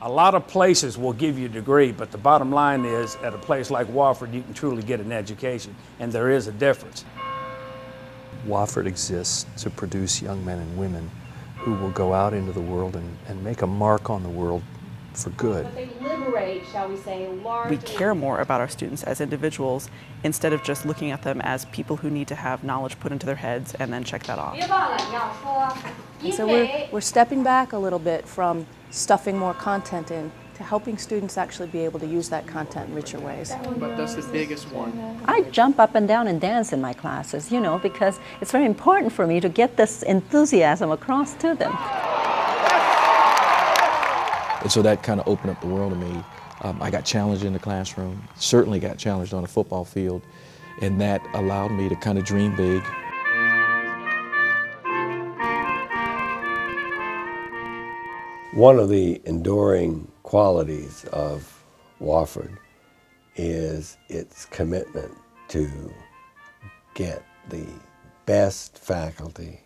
A lot of places will give you a degree, but the bottom line is, at a place like Wofford, you can truly get an education, and there is a difference. Wofford exists to produce young men and women who will go out into the world and make a mark on the world for good. But they liberate, shall we say, large... We care more about our students as individuals instead of just looking at them as people who need to have knowledge put into their heads and then check that off. And so we're stepping back a little bit from stuffing more content in to helping students actually be able to use that content in richer ways. But that's the biggest one. I jump up and down and dance in my classes, you know, because it's very important for me to get this enthusiasm across to them. And so that kind of opened up the world to me. I got challenged in the classroom, certainly got challenged on a football field, and that allowed me to kind of dream big. One of the enduring qualities of Wofford is its commitment to get the best faculty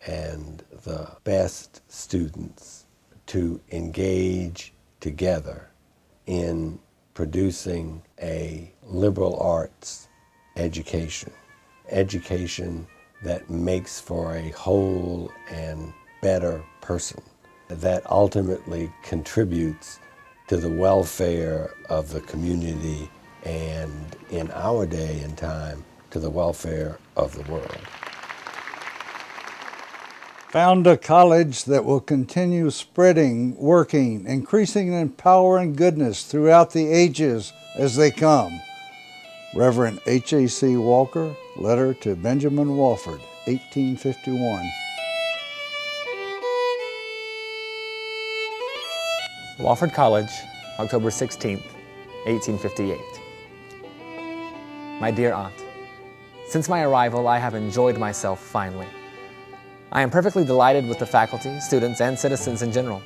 and the best students to engage together in producing a liberal arts education that makes for a whole and better person, that ultimately contributes to the welfare of the community and, in our day and time, to the welfare of the world. Found a college that will continue spreading, working, increasing and empowering goodness throughout the ages as they come. Reverend H.A.C. Walker, letter to Benjamin Wofford, 1851. Wofford College, October 16th, 1858. My dear aunt, since my arrival, I have enjoyed myself finely. I am perfectly delighted with the faculty, students, and citizens in general.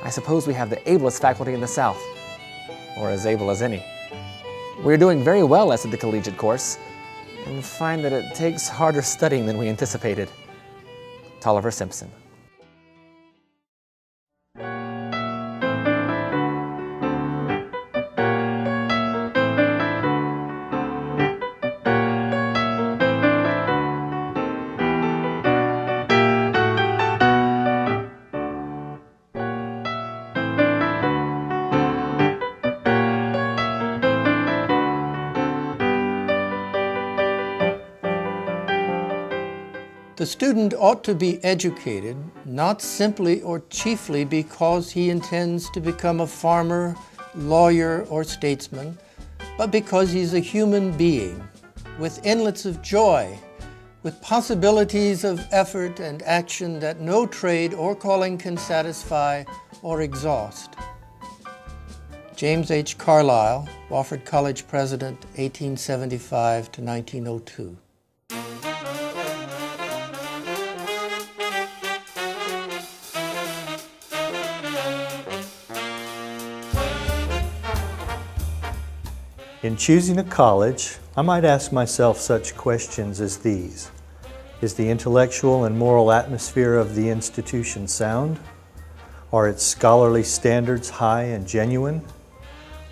I suppose we have the ablest faculty in the South, or as able as any. We are doing very well as to the collegiate course, and find that it takes harder studying than we anticipated. Tolliver Simpson. The student ought to be educated, not simply or chiefly because he intends to become a farmer, lawyer, or statesman, but because he's a human being with inlets of joy, with possibilities of effort and action that no trade or calling can satisfy or exhaust. James H. Carlisle, Wofford College President, 1875 to 1902. In choosing a college, I might ask myself such questions as these. Is the intellectual and moral atmosphere of the institution sound? Are its scholarly standards high and genuine?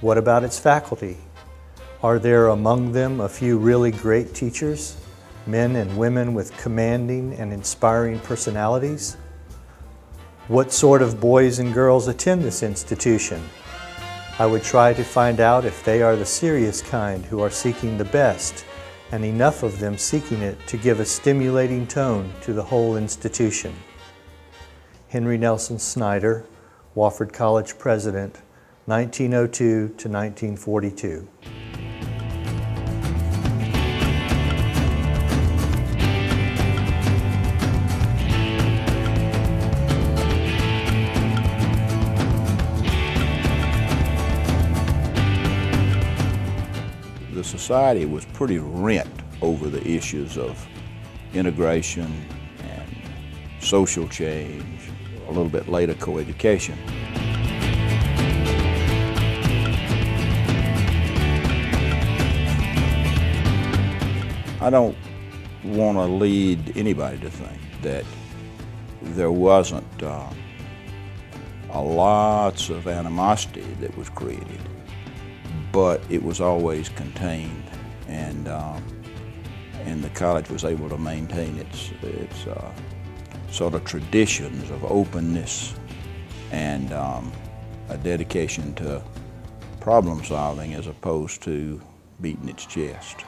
What about its faculty? Are there among them a few really great teachers, men and women with commanding and inspiring personalities? What sort of boys and girls attend this institution? I would try to find out if they are the serious kind who are seeking the best, and enough of them seeking it to give a stimulating tone to the whole institution. Henry Nelson Snyder, Wofford College President, 1902 to 1942. The society was pretty rent over the issues of integration and social change, a little bit later coeducation. I don't want to lead anybody to think that there wasn't lots of animosity that was created, but it was always contained, and the college was able to maintain its sort of traditions of openness and a dedication to problem solving as opposed to beating its chest.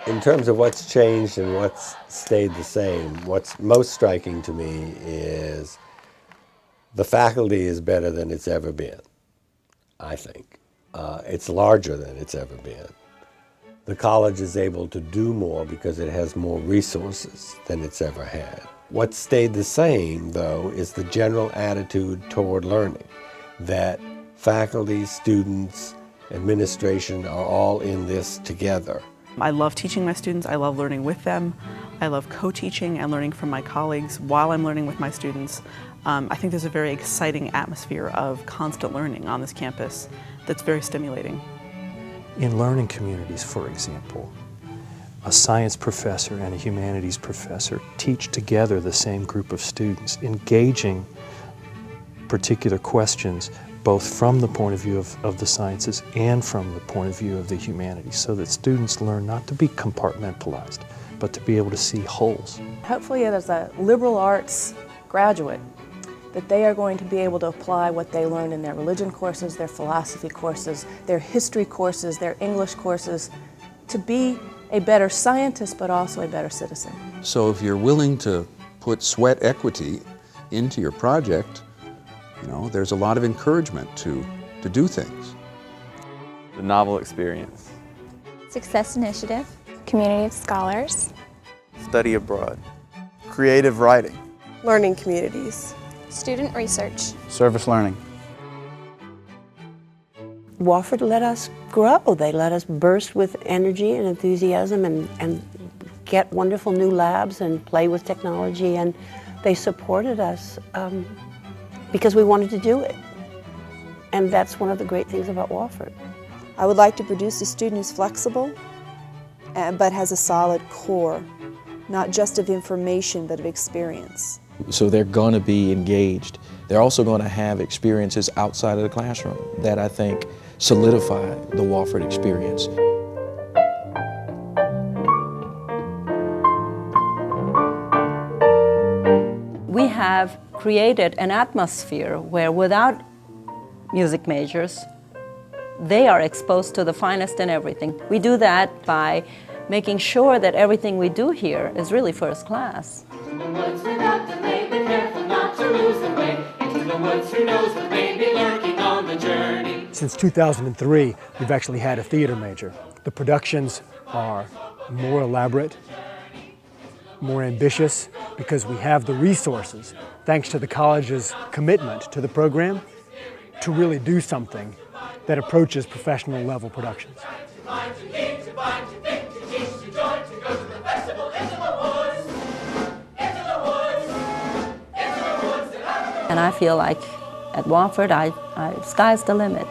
In terms of what's changed and what's stayed the same, what's most striking to me is the faculty is better than it's ever been, I think. It's larger than it's ever been. The college is able to do more because it has more resources than it's ever had. What stayed the same, though, is the general attitude toward learning, that faculty, students, administration are all in this together. I love teaching my students, I love learning with them, I love co-teaching and learning from my colleagues while I'm learning with my students. I think there's a very exciting atmosphere of constant learning on this campus that's very stimulating. In learning communities, for example, a science professor and a humanities professor teach together the same group of students, engaging particular questions both from the point of view of the sciences and from the point of view of the humanities, so that students learn not to be compartmentalized, but to be able to see wholes. Hopefully as a liberal arts graduate, that they are going to be able to apply what they learn in their religion courses, their philosophy courses, their history courses, their English courses, to be a better scientist, but also a better citizen. So if you're willing to put sweat equity into your project, you know, there's a lot of encouragement to do things. The novel experience. Success Initiative. Community of Scholars. Study abroad. Creative writing. Learning communities. Student research. Service learning. Wofford let us grow. They let us burst with energy and enthusiasm and get wonderful new labs and play with technology, and they supported us because we wanted to do it. And that's one of the great things about Wofford. I would like to produce a student who's flexible, but has a solid core, not just of information, but of experience. So they're going to be engaged. They're also going to have experiences outside of the classroom that I think solidify the Wofford experience. We have created an atmosphere where without music majors, they are exposed to the finest in everything. We do that by making sure that everything we do here is really first class. In the woods without delay, be careful not to lose the way. Into the woods, who knows what may be lurking on the journey. Since 2003, we've actually had a theater major. The productions are more elaborate, more ambitious, because we have the resources, thanks to the college's commitment to the program, to really do something that approaches professional level productions. And I feel like at Wofford, sky's the limit.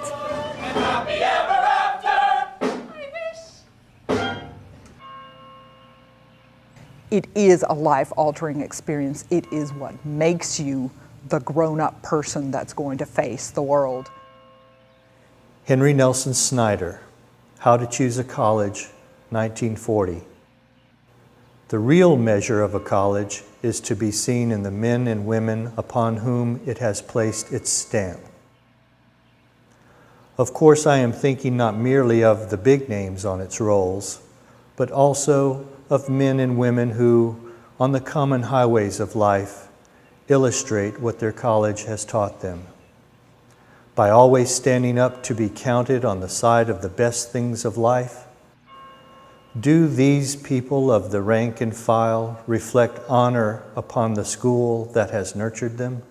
It is a life-altering experience. It is what makes you the grown-up person that's going to face the world. Henry Nelson Snyder, How to Choose a College, 1940. The real measure of a college is to be seen in the men and women upon whom it has placed its stamp. Of course, I am thinking not merely of the big names on its rolls, but also of men and women who, on the common highways of life, illustrate what their college has taught them. By always standing up to be counted on the side of the best things of life, do these people of the rank and file reflect honor upon the school that has nurtured them?